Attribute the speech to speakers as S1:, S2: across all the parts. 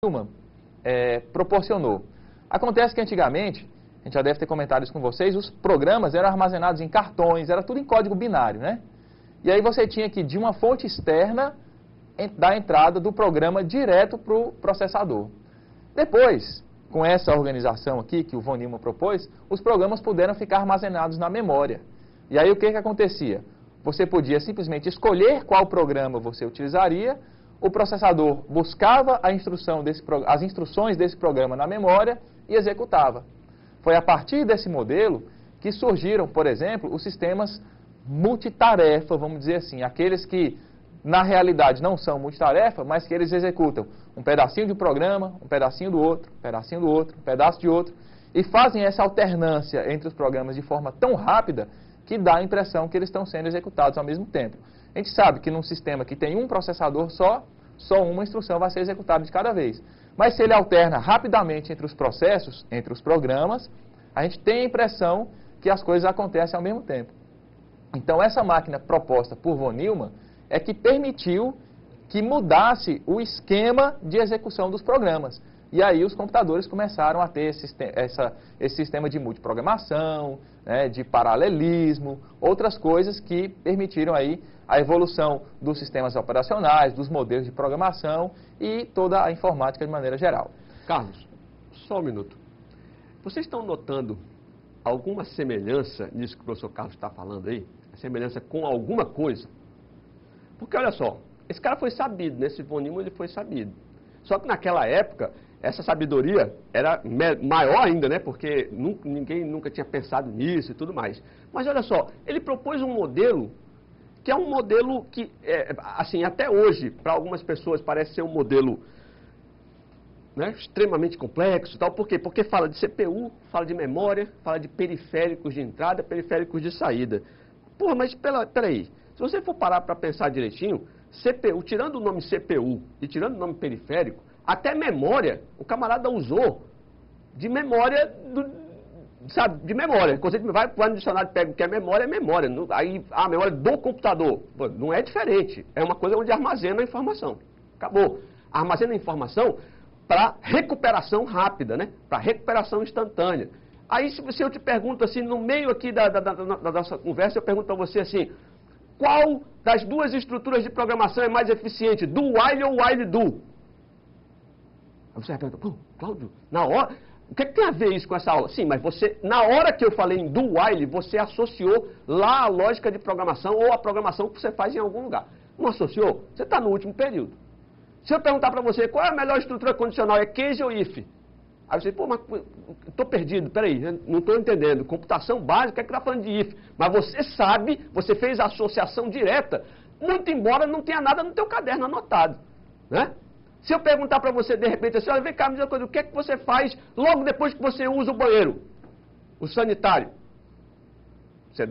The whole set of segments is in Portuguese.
S1: Newman proporcionou. Acontece que antigamente, a gente já deve ter comentado isso com vocês, os programas eram armazenados em cartões, era tudo em código binário, né? E aí você tinha que, de uma fonte externa, dar a entrada do programa direto para o processador. Depois, com essa organização aqui que o von Neumann propôs, os programas puderam ficar armazenados na memória. E aí o que acontecia? Você podia simplesmente escolher qual programa você utilizaria, o processador buscava as instruções desse programa na memória e executava. Foi a partir desse modelo que surgiram, por exemplo, os sistemas multitarefa, vamos dizer assim, aqueles que na realidade não são multitarefa, mas que eles executam um pedacinho de um programa, um pedacinho do outro, um pedacinho do outro, um pedaço de outro, e fazem essa alternância entre os programas de forma tão rápida que dá a impressão que eles estão sendo executados ao mesmo tempo. A gente sabe que num sistema que tem um processador só uma instrução vai ser executada de cada vez. Mas se ele alterna rapidamente entre os processos, entre os programas, a gente tem a impressão que as coisas acontecem ao mesmo tempo. Então essa máquina proposta por von Neumann é que permitiu que mudasse o esquema de execução dos programas. E aí os computadores começaram a ter esse sistema de multiprogramação, né, de paralelismo, outras coisas que permitiram aí a evolução dos sistemas operacionais, dos modelos de programação e toda a informática de maneira geral.
S2: Carlos, só um minuto. Vocês estão notando alguma semelhança nisso que o professor Carlos está falando aí? A semelhança com alguma coisa? Porque olha só, esse cara foi sabido, né? Esse von Neumann ele foi sabido. Só que naquela época, essa sabedoria era maior ainda, né? Porque ninguém nunca tinha pensado nisso e tudo mais. Mas olha só, ele propôs um modelo que é um modelo que, assim, até hoje, para algumas pessoas parece ser um modelo, né, extremamente complexo e tal. Por quê? Porque fala de CPU, fala de memória, fala de periféricos de entrada, periféricos de saída. Pô, mas peraí, se você for parar para pensar direitinho, CPU, tirando o nome CPU e tirando o nome periférico, até memória, o camarada usou de memória, sabe, de memória. Quando você vai no dicionário e pega o que é memória, Aí a memória do computador, pô, não é diferente. É uma coisa onde armazena a informação. Acabou. Armazena a informação para recuperação rápida, né? Para recuperação instantânea. Aí se eu te pergunto assim, no meio aqui da nossa conversa, eu pergunto para você assim, qual das duas estruturas de programação é mais eficiente, do while ou while do? Aí você vai perguntar, pô, Cláudio, na hora, o que tem a ver isso com essa aula? Sim, mas você, na hora que eu falei em do while, você associou lá a lógica de programação ou a programação que você faz em algum lugar. Não associou? Você está no último período. Se eu perguntar para você qual é a melhor estrutura condicional, é case ou if? Aí você, pô, mas estou perdido, peraí, não estou entendendo. Computação básica é que está falando de if. Mas você sabe, você fez a associação direta, muito embora não tenha nada no teu caderno anotado, né? Se eu perguntar para você, de repente, assim, olha, vem cá, me diz uma coisa, o que é que você faz logo depois que você usa o banheiro? O sanitário. Você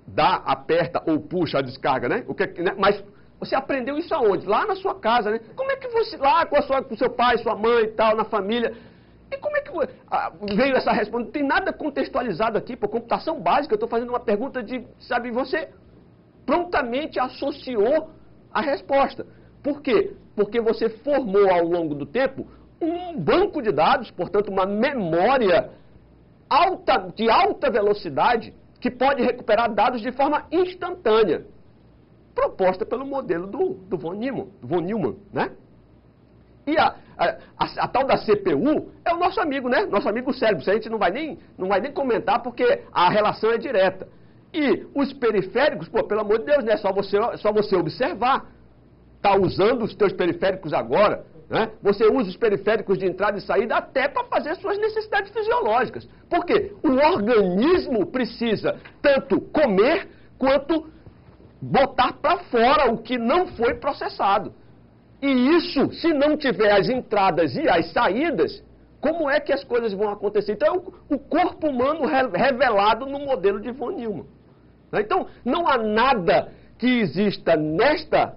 S2: dá, aperta ou puxa a descarga, né? Né? Mas você aprendeu isso aonde? Lá na sua casa, né? Como é que você, lá com o seu pai, sua mãe e tal, na família... E como é que veio essa resposta? Não tem nada contextualizado aqui, por computação básica, eu estou fazendo uma pergunta de, sabe, você prontamente associou a resposta. Por quê? Porque você formou ao longo do tempo um banco de dados, portanto uma memória de alta velocidade que pode recuperar dados de forma instantânea, proposta pelo modelo do von Neumann, né? E a tal da CPU é o nosso amigo, né? Nosso amigo cérebro. Isso a gente não vai nem comentar porque a relação é direta. E os periféricos, pô, pelo amor de Deus, né? Só você observar. Está usando os teus periféricos agora, né? Você usa os periféricos de entrada e saída até para fazer suas necessidades fisiológicas. Por quê? O organismo precisa tanto comer quanto botar para fora o que não foi processado. E isso, se não tiver as entradas e as saídas, como é que as coisas vão acontecer? Então, o corpo humano revelado no modelo de von Neumann. Então, não há nada que exista nesta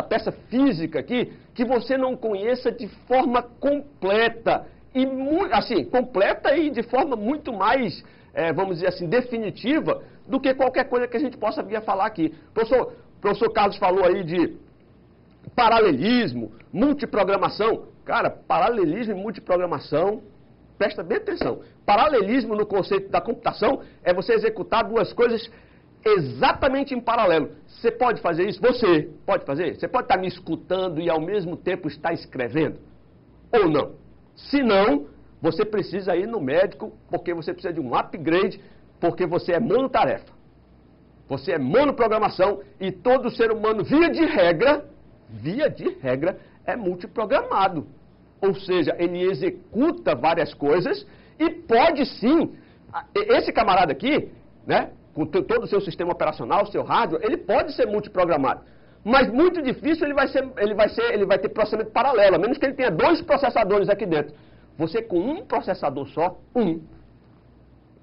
S2: peça física aqui, que você não conheça de forma completa. E, assim, completa e de forma muito mais, vamos dizer assim, definitiva do que qualquer coisa que a gente possa vir a falar aqui. O professor Carlos falou aí de paralelismo, multiprogramação. Cara, paralelismo e multiprogramação, presta bem atenção. Paralelismo no conceito da computação é você executar duas coisas exatamente em paralelo. Você pode fazer isso? Você pode fazer? Você pode estar me escutando e ao mesmo tempo estar escrevendo? Ou não? Se não, você precisa ir no médico, porque você precisa de um upgrade, porque você é monotarefa. Você é monoprogramação e todo ser humano, via de regra, é multiprogramado. Ou seja, ele executa várias coisas e pode sim, esse camarada aqui, né, com todo o seu sistema operacional, seu rádio, ele pode ser multiprogramado. Mas muito difícil ele vai ter processamento paralelo, a menos que ele tenha dois processadores aqui dentro. Você com um processador só,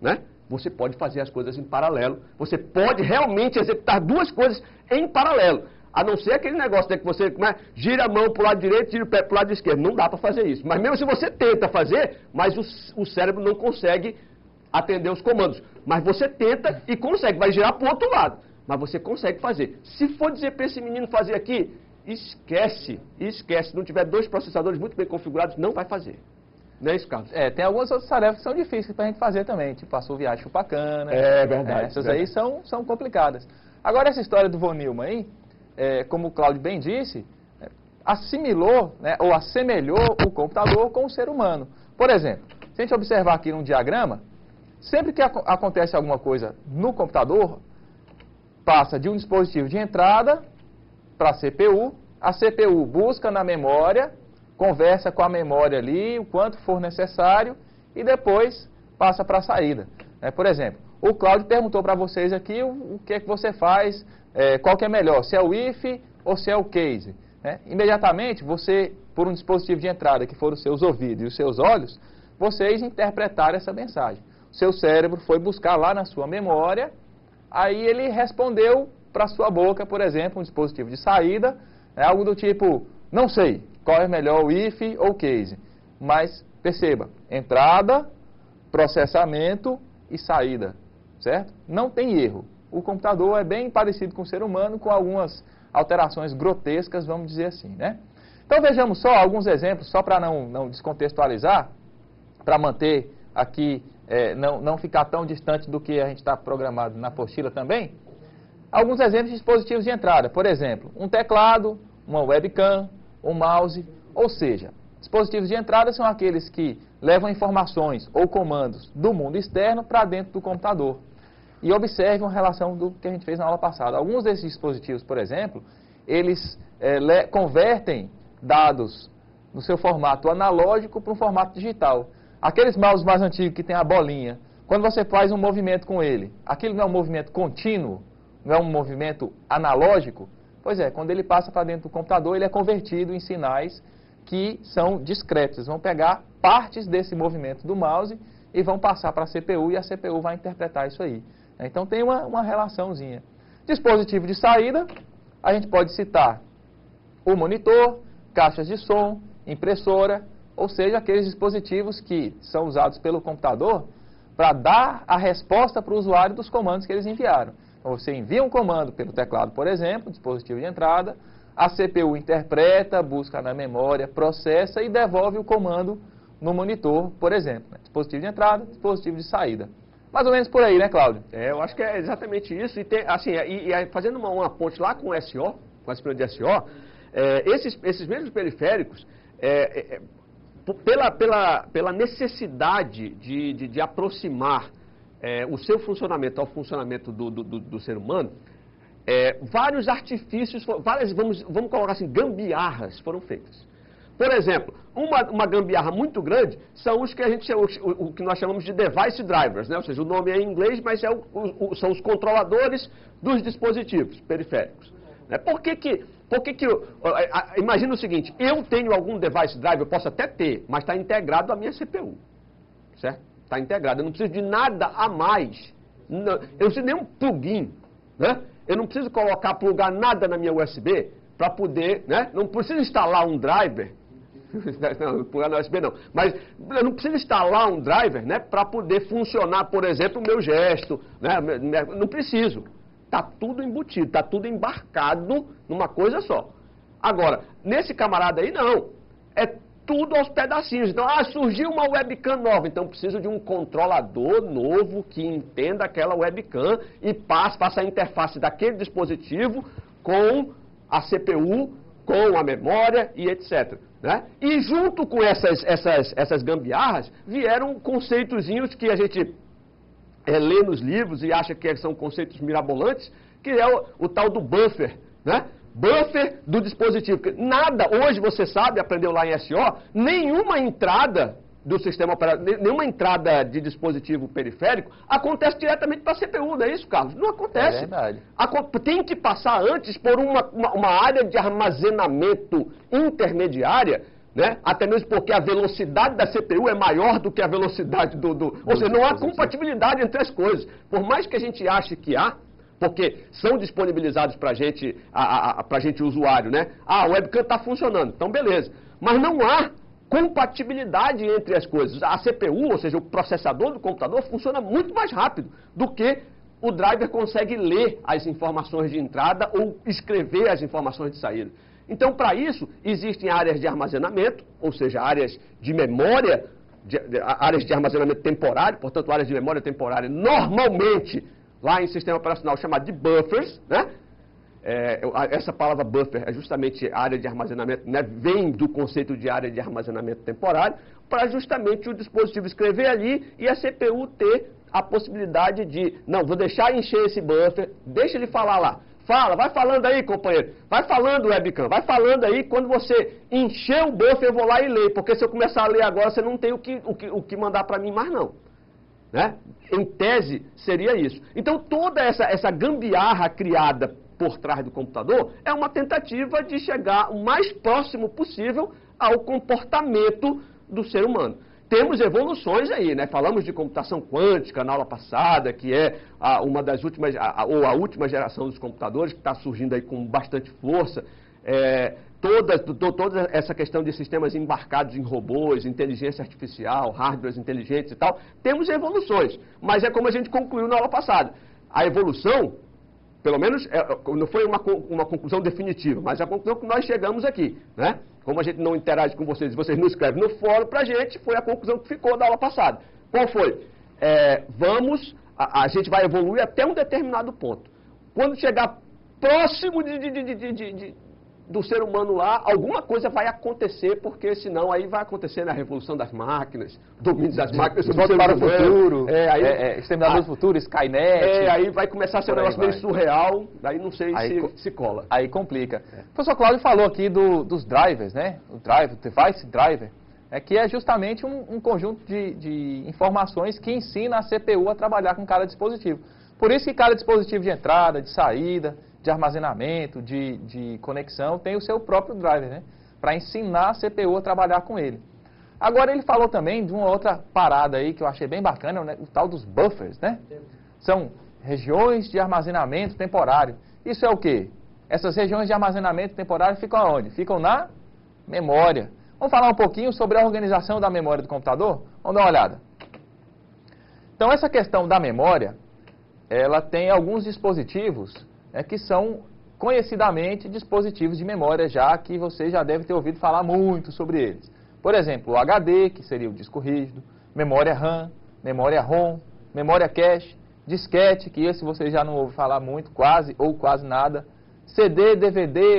S2: né? Você pode fazer as coisas em paralelo. Você pode realmente executar duas coisas em paralelo. A não ser aquele negócio, né, que você gira a mão para o lado direito e gira o pé para o lado esquerdo. Não dá para fazer isso. Mas mesmo se você tenta fazer, mas o cérebro não consegue atender os comandos. Mas você tenta e consegue, vai girar para o outro lado. Mas você consegue fazer. Se for dizer para esse menino fazer aqui, esquece. Se não tiver dois processadores muito bem configurados, não vai fazer. Não é isso, Carlos?
S1: Tem algumas outras tarefas que são difíceis para a gente fazer também, tipo assoviar chupacana.
S2: É verdade.
S1: Essas aí são complicadas. Agora, essa história do Von Neumann aí, como o Cláudio bem disse, assimilou, né, ou assemelhou o computador com o ser humano. Por exemplo, se a gente observar aqui num diagrama, sempre que acontece alguma coisa no computador, passa de um dispositivo de entrada para a CPU busca na memória, conversa com a memória ali, o quanto for necessário, e depois passa para a saída. Por exemplo, o Cláudio perguntou para vocês aqui o que é que você faz, qual que é melhor, se é o if ou se é o case. Imediatamente, você, por um dispositivo de entrada, que foram os seus ouvidos e os seus olhos, vocês interpretaram essa mensagem. O seu cérebro foi buscar lá na sua memória, aí ele respondeu para a sua boca, por exemplo, um dispositivo de saída, algo do tipo, não sei qual é melhor, o if ou o case. Mas, perceba, entrada, processamento e saída, certo? Não tem erro. O computador é bem parecido com o ser humano, com algumas alterações grotescas, vamos dizer assim, né? Então, vejamos só alguns exemplos, só para não descontextualizar, para manter aqui, não ficar tão distante do que a gente está programado na apostila também. Alguns exemplos de dispositivos de entrada, por exemplo, um teclado, uma webcam, um mouse, ou seja, dispositivos de entrada são aqueles que levam informações ou comandos do mundo externo para dentro do computador. E observe uma relação do que a gente fez na aula passada. Alguns desses dispositivos, por exemplo, eles convertem dados no seu formato analógico para um formato digital. Aqueles mouses mais antigos que tem a bolinha, quando você faz um movimento com ele, aquilo não é um movimento contínuo, não é um movimento analógico? Pois é, quando ele passa para dentro do computador, ele é convertido em sinais que são discretos. Eles vão pegar partes desse movimento do mouse e vão passar para a CPU e a CPU vai interpretar isso aí. Então tem uma relaçãozinha. Dispositivo de saída, a gente pode citar o monitor, caixas de som, impressora, ou seja, aqueles dispositivos que são usados pelo computador para dar a resposta para o usuário dos comandos que eles enviaram. Então, você envia um comando pelo teclado, por exemplo, dispositivo de entrada, a CPU interpreta, busca na memória, processa e devolve o comando no monitor, por exemplo. Dispositivo de entrada, dispositivo de saída. Mais ou menos por aí, né, Cláudio?
S2: Eu acho que é exatamente isso. E, assim, fazendo uma ponte lá com o SO, com a disciplina de SO, esses mesmos periféricos, pela necessidade de aproximar o seu funcionamento ao funcionamento do ser humano, vários artifícios, vamos colocar assim, gambiarras foram feitas. Por exemplo, uma gambiarra muito grande são os que o que nós chamamos de device drivers, né? Ou seja, o nome é em inglês, mas são os controladores dos dispositivos periféricos. Imagina o seguinte, eu tenho algum device driver, eu posso até ter, mas está integrado à minha CPU, certo? Está integrado, eu não preciso de nada a mais, eu não preciso de nenhum plugin, né? Eu não preciso plugar nada na minha USB para poder, né? Não preciso instalar um driver, não, plugar na USB não, mas eu não preciso instalar um driver, né? Para poder funcionar, por exemplo, o meu gesto, né? Não preciso. Está tudo embutido, está tudo embarcado numa coisa só. Agora, nesse camarada aí, não. É tudo aos pedacinhos. Então, surgiu uma webcam nova, então preciso de um controlador novo que entenda aquela webcam e faça a interface daquele dispositivo com a CPU, com a memória e etc. Né? E junto com essas gambiarras, vieram conceitozinhos que a gente lê nos livros e acha que são conceitos mirabolantes, que é o tal do buffer, né? Buffer do dispositivo. Nada, hoje você sabe, aprendeu lá em SO, nenhuma entrada do sistema operacional, nenhuma entrada de dispositivo periférico acontece diretamente para a CPU, não é isso, Carlos? Não acontece.
S1: É verdade.
S2: Tem que passar antes por uma área de armazenamento intermediária, né? Até mesmo porque a velocidade da CPU é maior do que a velocidade ou seja, não há compatibilidade entre as coisas. Por mais que a gente ache que há, porque são disponibilizados para a gente usuário, né? A webcam está funcionando, então beleza. Mas não há compatibilidade entre as coisas. A CPU, ou seja, o processador do computador, funciona muito mais rápido do que o driver consegue ler as informações de entrada ou escrever as informações de saída. Então, para isso, existem áreas de armazenamento, ou seja, áreas de memória, áreas de armazenamento temporário, portanto, áreas de memória temporária, normalmente, lá em sistema operacional chamado de buffers, né? Essa palavra buffer é justamente área de armazenamento, né? Vem do conceito de área de armazenamento temporário, para justamente o dispositivo escrever ali e a CPU ter a possibilidade de, não, vou deixar encher esse buffer, deixa ele falar lá. Fala, vai falando aí, companheiro, vai falando, webcam, vai falando aí, quando você encher o buffer eu vou lá e ler, porque se eu começar a ler agora você não tem o que mandar para mim mais não. Né? Em tese, seria isso. Então, toda essa gambiarra criada por trás do computador é uma tentativa de chegar o mais próximo possível ao comportamento do ser humano. Temos evoluções aí, né? Falamos de computação quântica na aula passada, que é uma das últimas, ou a última geração dos computadores, que está surgindo aí com bastante força. Toda essa questão de sistemas embarcados em robôs, inteligência artificial, hardwares inteligentes e tal, temos evoluções, mas é como a gente concluiu na aula passada. A evolução, pelo menos, não foi uma conclusão definitiva, mas a conclusão que nós chegamos aqui, né? Como a gente não interage com vocês, vocês não escrevem no fórum pra gente, foi a conclusão que ficou da aula passada. Qual foi? A gente vai evoluir até um determinado ponto. Quando chegar próximo do ser humano lá, alguma coisa vai acontecer, porque senão aí vai acontecer na revolução das máquinas, domínio das máquinas,
S1: de volta para o futuro, Exterminador do Futuro, Skynet.
S2: Aí vai começar a ser um negócio meio surreal, aí não sei se cola.
S1: Aí complica. O professor Cláudio falou aqui dos drivers, né? O device driver, que é justamente um conjunto de informações que ensina a CPU a trabalhar com cada dispositivo. Por isso que cada dispositivo de entrada, de saída, de armazenamento, de conexão, tem o seu próprio driver, né? Para ensinar a CPU a trabalhar com ele. Agora ele falou também de uma outra parada aí que eu achei bem bacana, né? O tal dos buffers, né? São regiões de armazenamento temporário. Isso é o quê? Essas regiões de armazenamento temporário ficam aonde? Ficam na memória. Vamos falar um pouquinho sobre a organização da memória do computador? Vamos dar uma olhada. Então essa questão da memória, ela tem alguns dispositivos que são conhecidamente dispositivos de memória, já que você já deve ter ouvido falar muito sobre eles. Por exemplo, o HD, que seria o disco rígido, memória RAM, memória ROM, memória cache, disquete, que esse você já não ouve falar muito, quase ou quase nada, CD, DVD,